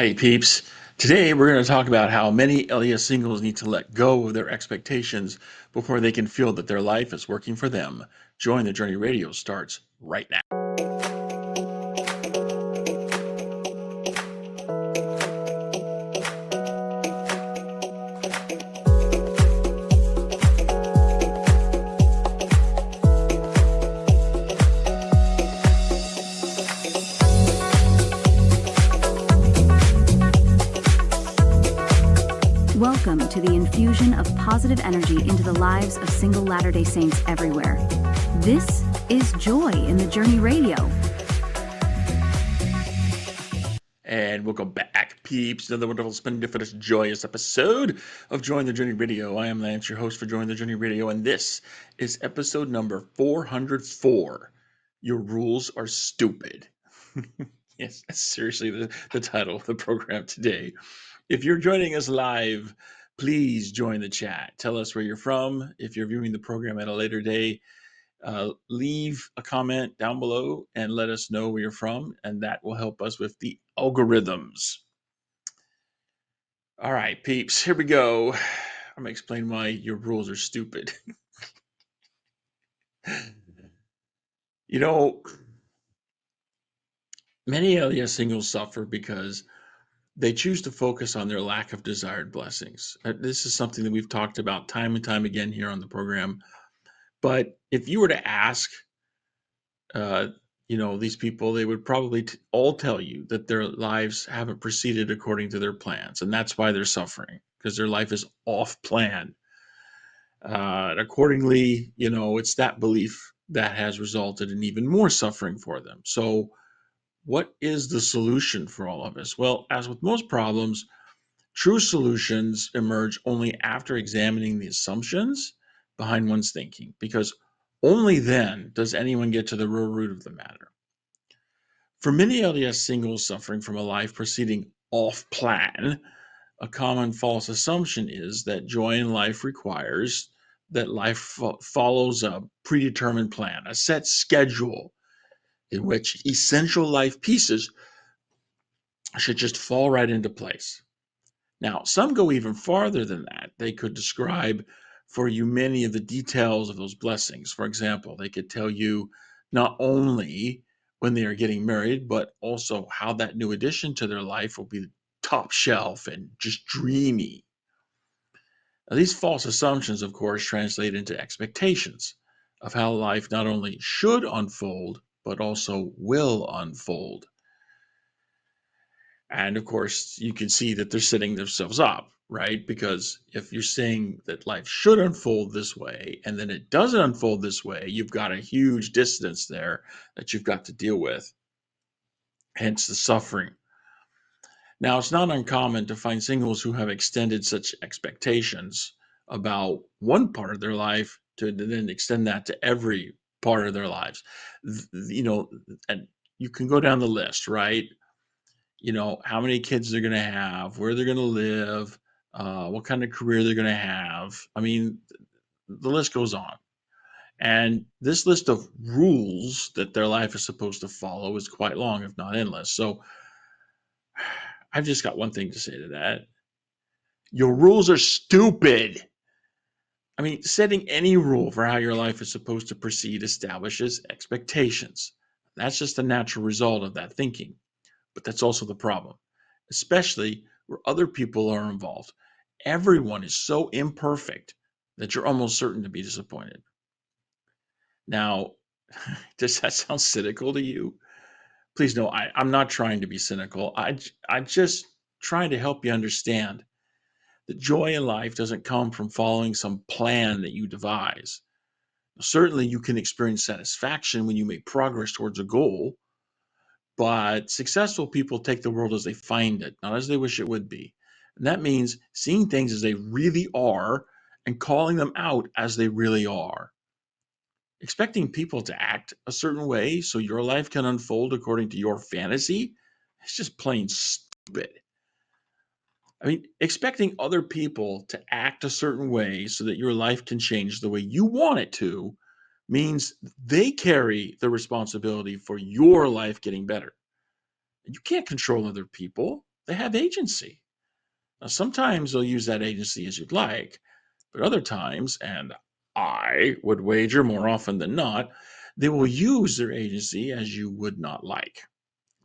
Howdy, peeps. Today we're going to talk about how many LDS singles need to let go of their expectations before they can feel that their life is working for them. Join the Journey Radio starts right now. Welcome to the infusion of positive energy into the lives of single Latter-day Saints everywhere. This is Joy in the Journey Radio. And welcome back, peeps. Another wonderful, splendiferous, joyous episode of Join the Journey Radio. I am Lance, your host for Join the Journey Radio, and this is episode number 404. Your rules are stupid. Yes, that's seriously the title of the program today. If you're joining us live, please join the chat. Tell us where you're from. If you're viewing the program at a later day, leave a comment down below and let us know where you're from, and that will help us with the algorithms. All right, peeps, here we go. I'm going to explain why your rules are stupid. You know, many LDS singles suffer because they choose to focus on their lack of desired blessings. This is something that we've talked about time and time again here on the program. But if you were to ask, these people, they would probably all tell you that their lives haven't proceeded according to their plans. And that's why they're suffering, because their life is off plan. And accordingly, it's that belief that has resulted in even more suffering for them. So what is the solution for all of this? Well, as with most problems, true solutions emerge only after examining the assumptions behind one's thinking, because only then does anyone get to the real root of the matter. For many LDS singles suffering from a life proceeding off plan, a common false assumption is that joy in life requires that life follows a predetermined plan, a set schedule in which essential life pieces should just fall right into place. Now, some go even farther than that. They could describe for you many of the details of those blessings. For example, they could tell you not only when they are getting married, but also how that new addition to their life will be top shelf and just dreamy. Now, these false assumptions, of course, translate into expectations of how life not only should unfold, but also will unfold. And of course, you can see that they're setting themselves up, right? Because if you're saying that life should unfold this way, and then it doesn't unfold this way, you've got a huge distance there that you've got to deal with, hence the suffering. Now, it's not uncommon to find singles who have extended such expectations about one part of their life to then extend that to every part of their lives. And you can go down the list, right? How many kids they're going to have, where they're going to live, what kind of career they're going to have. I mean, the list goes on. And this list of rules that their life is supposed to follow is quite long, if not endless. So I've just got one thing to say to that. Your rules are stupid. I mean, setting any rule for how your life is supposed to proceed establishes expectations. That's just a natural result of that thinking. But that's also the problem, especially where other people are involved. Everyone is so imperfect that you're almost certain to be disappointed. Now, does that sound cynical to you? Please no, I'm not trying to be cynical. I'm just trying to help you understand that joy in life doesn't come from following some plan that you devise. Certainly, you can experience satisfaction when you make progress towards a goal. But successful people take the world as they find it, not as they wish it would be. And that means seeing things as they really are and calling them out as they really are. Expecting people to act a certain way so your life can unfold according to your fantasy is just plain stupid. I mean, expecting other people to act a certain way so that your life can change the way you want it to means they carry the responsibility for your life getting better. You can't control other people. they have agency. Now, sometimes they'll use that agency as you'd like, but other times, and I would wager more often than not, they will use their agency as you would not like,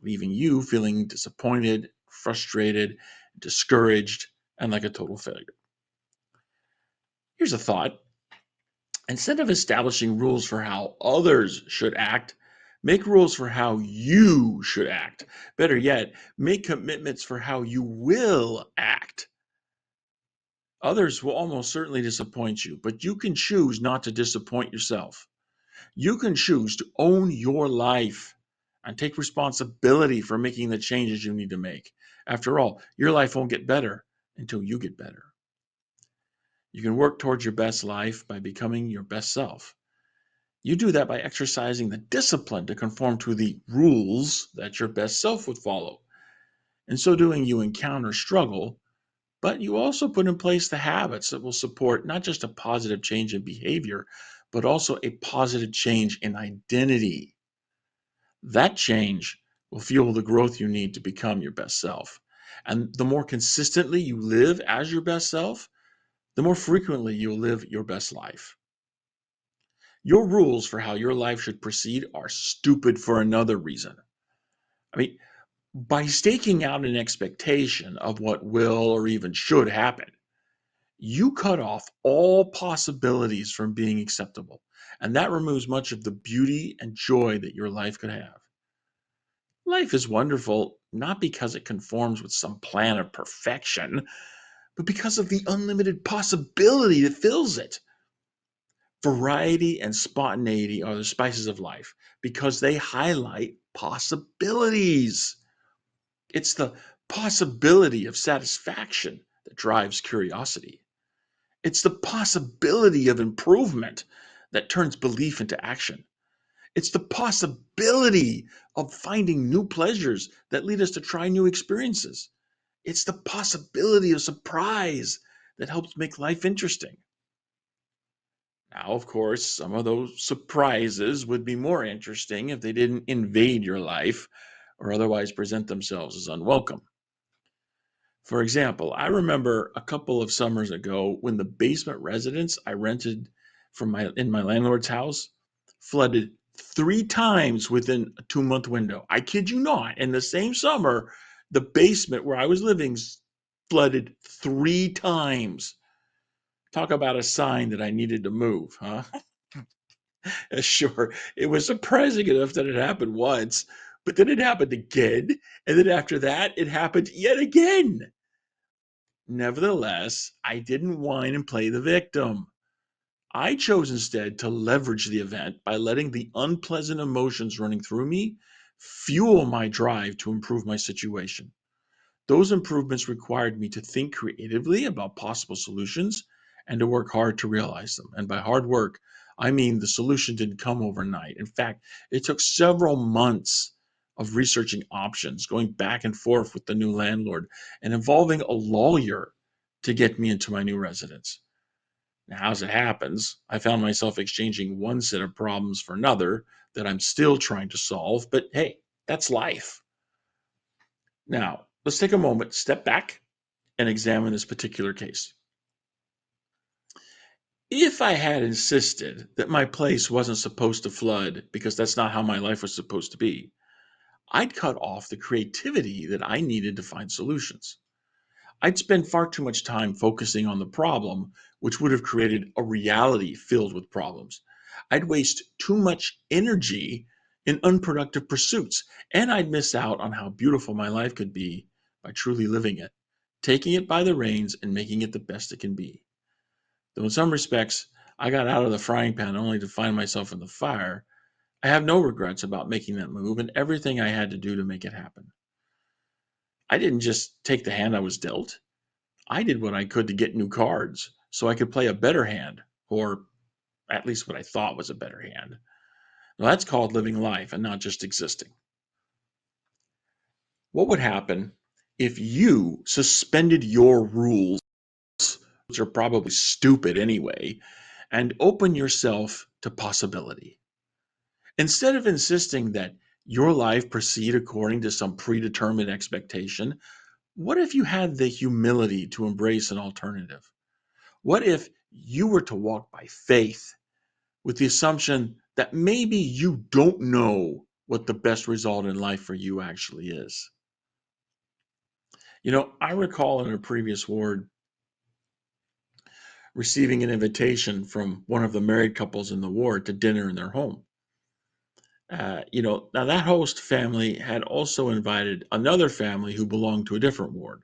leaving you feeling disappointed, frustrated, discouraged, and like a total failure. Here's a thought. Instead of establishing rules for how others should act, make rules for how you should act. Better yet, make commitments for how you will act. Others will almost certainly disappoint you, but you can choose not to disappoint yourself. You can choose to own your life and take responsibility for making the changes you need to make. After all, your life won't get better until you get better. You can work towards your best life by becoming your best self. You do that by exercising the discipline to conform to the rules that your best self would follow. In so doing, you encounter struggle, but you also put in place the habits that will support not just a positive change in behavior, but also a positive change in identity. That change will fuel the growth you need to become your best self. And the more consistently you live as your best self, the more frequently you'll live your best life. Your rules for how your life should proceed are stupid for another reason. I mean, by staking out an expectation of what will or even should happen, you cut off all possibilities from being acceptable. And that removes much of the beauty and joy that your life could have. Life is wonderful not because it conforms with some plan of perfection, but because of the unlimited possibility that fills it. Variety and spontaneity are the spices of life because they highlight possibilities. It's the possibility of satisfaction that drives curiosity. It's the possibility of improvement that turns belief into action. It's the possibility of finding new pleasures that lead us to try new experiences. It's the possibility of surprise that helps make life interesting. Now, of course, some of those surprises would be more interesting if they didn't invade your life or otherwise present themselves as unwelcome. For example, I remember a couple of summers ago when the basement residence I rented from my landlord's house flooded 3 times within a 2-month window. I kid you not. In the same summer, the basement where I was living flooded 3 times. Talk about a sign that I needed to move, huh? Sure, it was surprising enough that it happened once, but then it happened again, and then after that, it happened yet again. Nevertheless, I didn't whine and play the victim. I chose instead to leverage the event by letting the unpleasant emotions running through me fuel my drive to improve my situation. Those improvements required me to think creatively about possible solutions and to work hard to realize them. And by hard work, I mean the solution didn't come overnight. In fact, it took several months of researching options, going back and forth with the new landlord, and involving a lawyer to get me into my new residence. Now, as it happens, I found myself exchanging one set of problems for another that I'm still trying to solve, but hey, that's life. Now, let's take a moment, step back, and examine this particular case. If I had insisted that my place wasn't supposed to flood because that's not how my life was supposed to be, I'd cut off the creativity that I needed to find solutions. I'd spend far too much time focusing on the problem, which would have created a reality filled with problems. I'd waste too much energy in unproductive pursuits, and I'd miss out on how beautiful my life could be by truly living it, taking it by the reins and making it the best it can be. Though in some respects, I got out of the frying pan only to find myself in the fire, I have no regrets about making that move and everything I had to do to make it happen. I didn't just take the hand I was dealt. I did what I could to get new cards so I could play a better hand, or at least what I thought was a better hand. Now, that's called living life and not just existing. What would happen if you suspended your rules, which are probably stupid anyway, and open yourself to possibility? Instead of insisting that your life proceed according to some predetermined expectation, What if you had the humility to embrace an alternative? What if you were to walk by faith with the assumption that maybe you don't know what the best result in life for you actually is? I recall in a previous ward receiving an invitation from one of the married couples in the ward to dinner in their home. Now that host family had also invited another family who belonged to a different ward.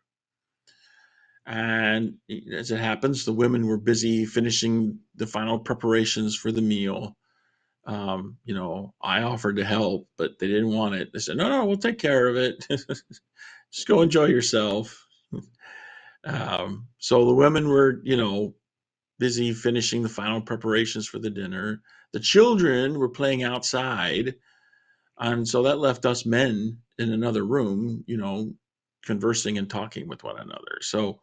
And as it happens, the women were busy finishing the final preparations for the meal. I offered to help, but they didn't want it. They said, no, we'll take care of it. Just go enjoy yourself. So the women were, busy finishing the final preparations for the dinner. The children were playing outside. And so that left us men in another room, conversing and talking with one another. So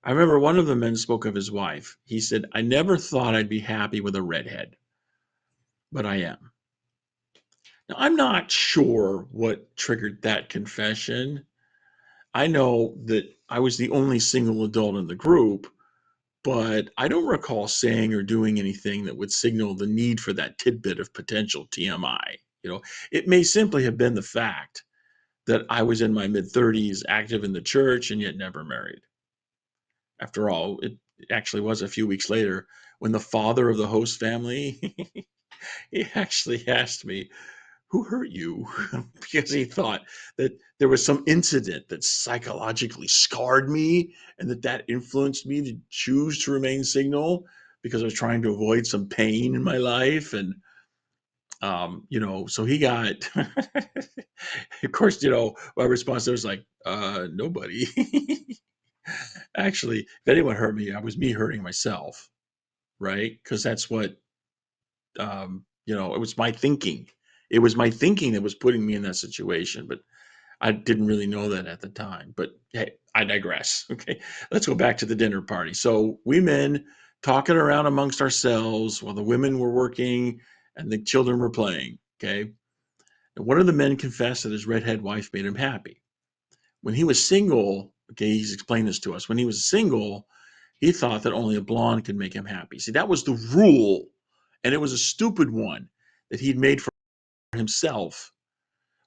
I remember one of the men spoke of his wife. He said, I never thought I'd be happy with a redhead, but I am. Now, I'm not sure what triggered that confession. I know that I was the only single adult in the group, but I don't recall saying or doing anything that would signal the need for that tidbit of potential TMI. It may simply have been the fact that I was in my mid 30s, active in the church, and yet never married. After all, it actually was a few weeks later when the father of the host family he actually asked me, "Who hurt you?" because he thought that there was some incident that psychologically scarred me and that influenced me to choose to remain single because I was trying to avoid some pain in my life. And so he got of course, my response was like, nobody. Actually, if anyone hurt me, I was me hurting myself, right? Because that's what it was my thinking. It was my thinking that was putting me in that situation, but I didn't really know that at the time. But hey, I digress. Okay, let's go back to the dinner party. So we men talking around amongst ourselves while the women were working and the children were playing. Okay, and one of the men confessed that his redhead wife made him happy. When he was single, okay, he's explained this to us. When he was single, he thought that only a blonde could make him happy. See, that was the rule, and it was a stupid one that he'd made for himself.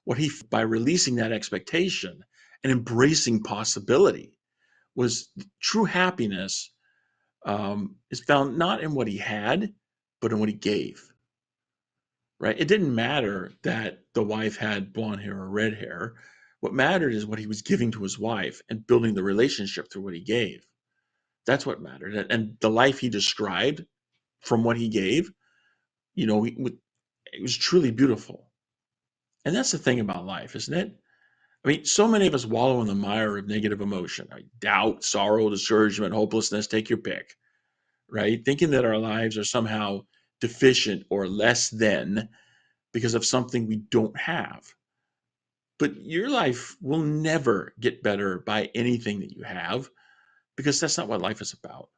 What he, by releasing that expectation and embracing possibility, was true happiness is found not in what he had, but in what he gave. Right? It didn't matter that the wife had blonde hair or red hair. What mattered is what he was giving to his wife and building the relationship through what he gave. That's what mattered. And the life he described from what he gave, it was truly beautiful. And that's the thing about life, isn't it? I mean, so many of us wallow in the mire of negative emotion, right? Doubt, sorrow, discouragement, hopelessness, take your pick, right? Thinking that our lives are somehow deficient or less than because of something we don't have. But your life will never get better by anything that you have because that's not what life is about.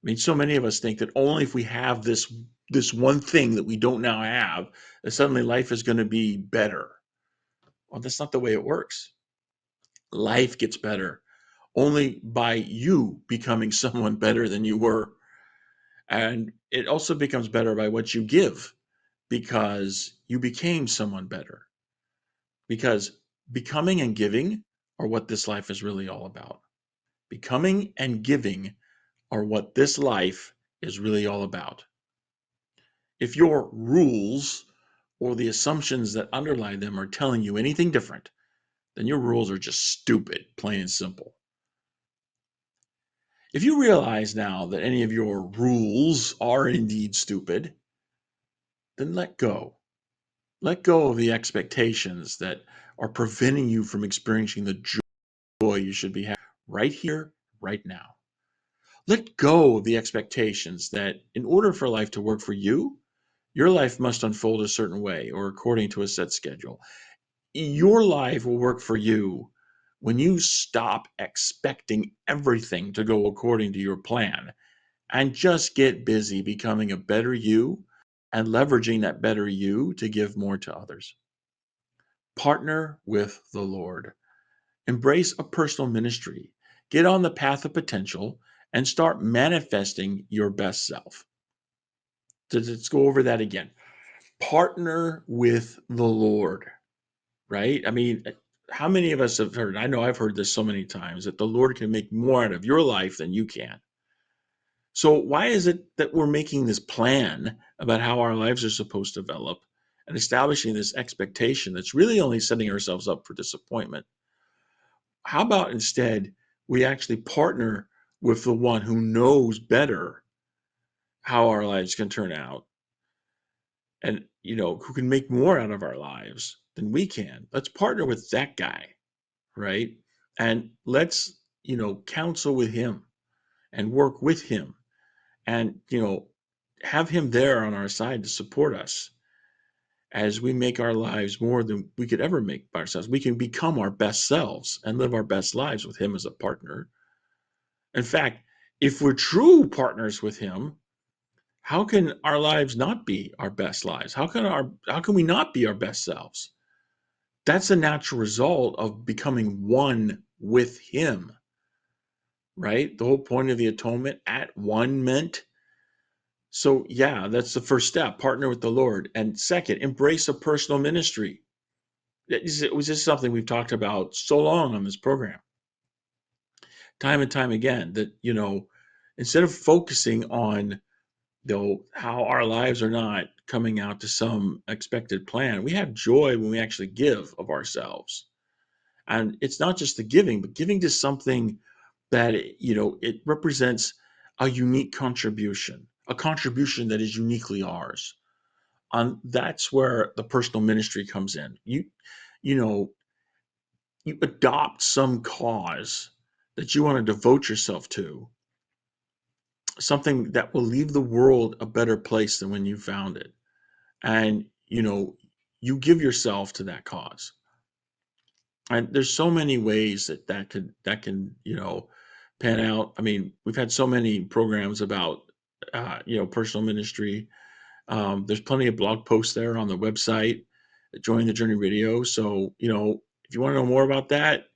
I mean, so many of us think that only if we have this one thing that we don't now have, that suddenly life is going to be better. Well, that's not the way it works. Life gets better only by you becoming someone better than you were. And it also becomes better by what you give because you became someone better. Because becoming and giving are what this life is really all about. Becoming and giving are what this life is really all about. If your rules or the assumptions that underlie them are telling you anything different, then your rules are just stupid, plain and simple. If you realize now that any of your rules are indeed stupid, then let go. Let go of the expectations that are preventing you from experiencing the joy you should be having right here, right now. Let go of the expectations that in order for life to work for you, your life must unfold a certain way or according to a set schedule. Your life will work for you when you stop expecting everything to go according to your plan and just get busy becoming a better you and leveraging that better you to give more to others. Partner with the Lord. Embrace a personal ministry. Get on the path of potential and start manifesting your best self. Let's go over that again. Partner with the Lord, right? I mean, how many of us have heard? I know I've heard this so many times that the Lord can make more out of your life than you can. So, why is it that we're making this plan about how our lives are supposed to develop and establishing this expectation that's really only setting ourselves up for disappointment? How about instead we actually partner with the one who knows better how our lives can turn out and, who can make more out of our lives than we can? Let's partner with that guy, right? And let's, counsel with him and work with him and, have him there on our side to support us as we make our lives more than we could ever make by ourselves. We can become our best selves and live our best lives with him as a partner. In fact, if we're true partners with him, how can our lives not be our best lives? How can we not be our best selves? That's a natural result of becoming one with him, right? The whole point of the atonement, at one meant. So yeah, that's the first step. Partner with the Lord. And second, embrace a personal ministry. It was just something we've talked about so long on this program, time and time again, that, instead of focusing on, how our lives are not coming out to some expected plan, we have joy when we actually give of ourselves. And it's not just the giving, but giving to something that, it represents a unique contribution, a contribution that is uniquely ours. And that's where the personal ministry comes in. You know, you adopt some cause that you want to devote yourself to, something that will leave the world a better place than when you found it. And, you give yourself to that cause. And there's so many ways that can, pan out. I mean, we've had so many programs about, personal ministry. There's plenty of blog posts there on the website, Join the Journey Radio. So, if you want to know more about that,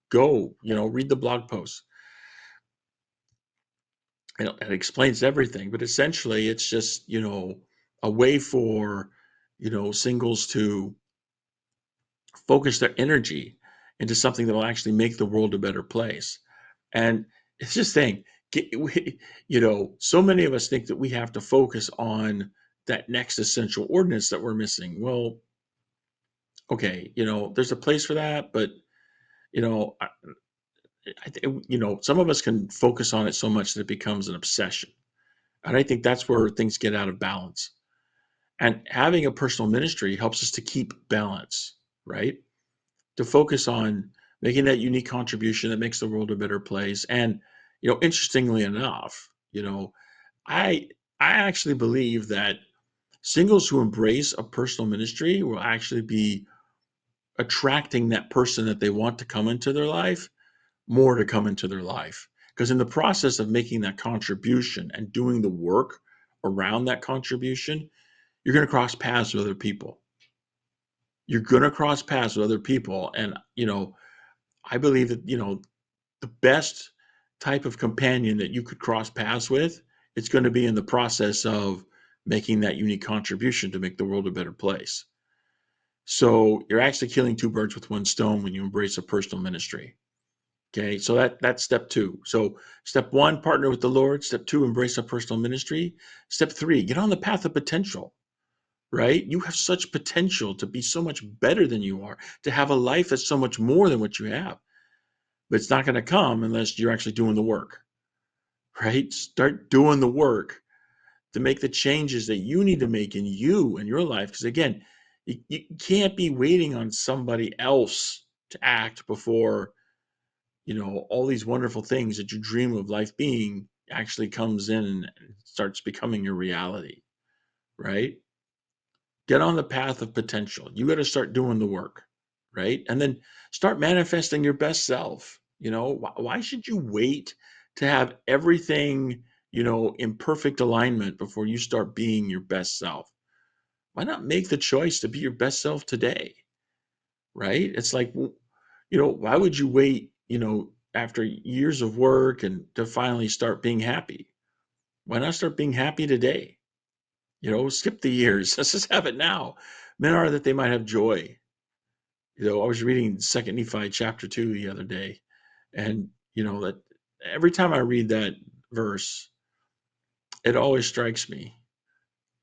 go, read the blog posts. It explains everything, but essentially it's just, a way for, singles to focus their energy into something that will actually make the world a better place. And it's just saying, so many of us think that we have to focus on that next essential ordinance that we're missing. Well, okay, there's a place for that, but, some of us can focus on it so much that it becomes an obsession. And I think that's where things get out of balance. And having a personal ministry helps us to keep balance, right? To focus on making that unique contribution that makes the world a better place. And, interestingly enough, I I actually believe that singles who embrace a personal ministry will actually be attracting that person that they want to come into their life more to come into their life. Because in the process of making that contribution and doing the work around that contribution, you're going to cross paths with other people. You're going to cross paths with other people. And, I believe that, the best type of companion that you could cross paths with, it's going to be in the process of making that unique contribution to make the world a better place. So you're actually killing two birds with one stone when you embrace a personal ministry. Okay, so that's step two. So step one, partner with the Lord. Step two, embrace a personal ministry. Step three, get on the path of potential, right? You have such potential to be so much better than you are, to have a life that's so much more than what you have. But it's not going to come unless you're actually doing the work, right? Start doing the work to make the changes that you need to make in you and your life. Because again, you can't be waiting on somebody else to act before, all these wonderful things that you dream of life being actually comes in and starts becoming your reality, right? Get on the path of potential. You got to start doing the work, right? And then start manifesting your best self. Why should you wait to have everything, in perfect alignment before you start being your best self? Why not make the choice to be your best self today, right? It's like, Why would you wait, after years of work and to finally start being happy? Why not start being happy today? Skip the years. Let's just have it now. Men are that they might have joy. I was reading 2nd Nephi chapter 2 the other day, and that every time I read that verse, it always strikes me.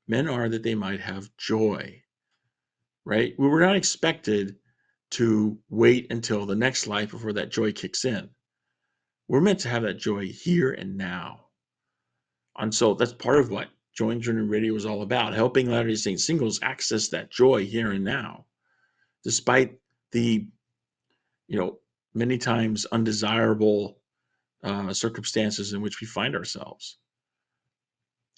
Men are that they might have joy, right? We were not expected to wait until the next life before that joy kicks in. We're meant to have that joy here and now. And so that's part of what Joy Journey Radio is all about, helping Latter-day Saint singles access that joy here and now, despite the, many times undesirable circumstances in which we find ourselves.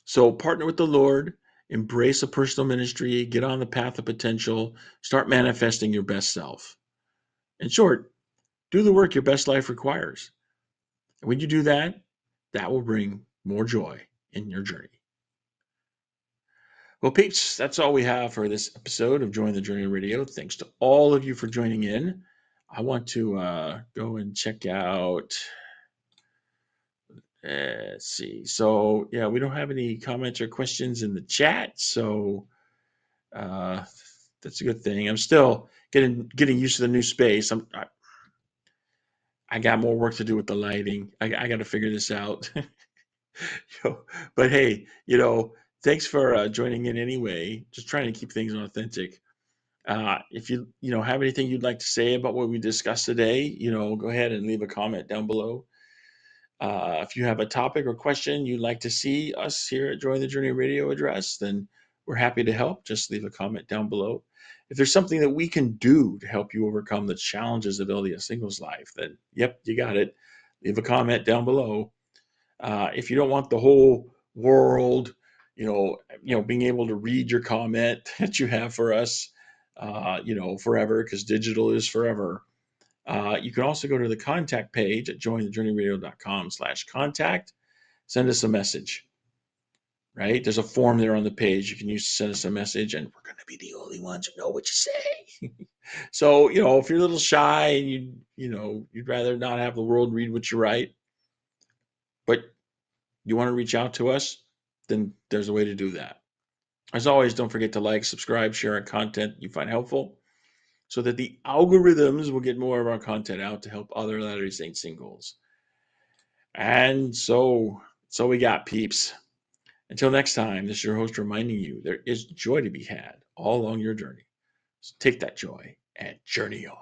So partner with the Lord, embrace a personal ministry, get on the path of potential, start manifesting your best self. In short, do the work your best life requires. And when you do that, that will bring more joy in your journey. Well, peeps, that's all we have for this episode of Join the Journey Radio. Thanks to all of you for joining in. I want to go and check out. Let's see. So, yeah, we don't have any comments or questions in the chat. So, that's a good thing. I'm still getting used to the new space. I got more work to do with the lighting. I got to figure this out. But hey, thanks for joining in anyway. Just trying to keep things authentic. If you have anything you'd like to say about what we discussed today, go ahead and leave a comment down below. If you have a topic or question you'd like to see us here at Join the Journey Radio address, then we're happy to help. Just leave a comment down below. If there's something that we can do to help you overcome the challenges of LDS singles life, then yep, you got it. Leave a comment down below. If you don't want the whole world, being able to read your comment that you have for us, forever, because digital is forever. You can also go to the contact page at jointhejourneyradio.com/contact. Send us a message, right? There's a form there on the page you can use to send us a message, and we're going to be the only ones who know what you say. So, if you're a little shy and you'd rather not have the world read what you write, but you want to reach out to us, then there's a way to do that. As always, don't forget to like, subscribe, share our content you find helpful, so that the algorithms will get more of our content out to help other Latter-day Saint singles. And so we got, peeps. Until next time, this is your host reminding you there is joy to be had all along your journey. So take that joy and journey on.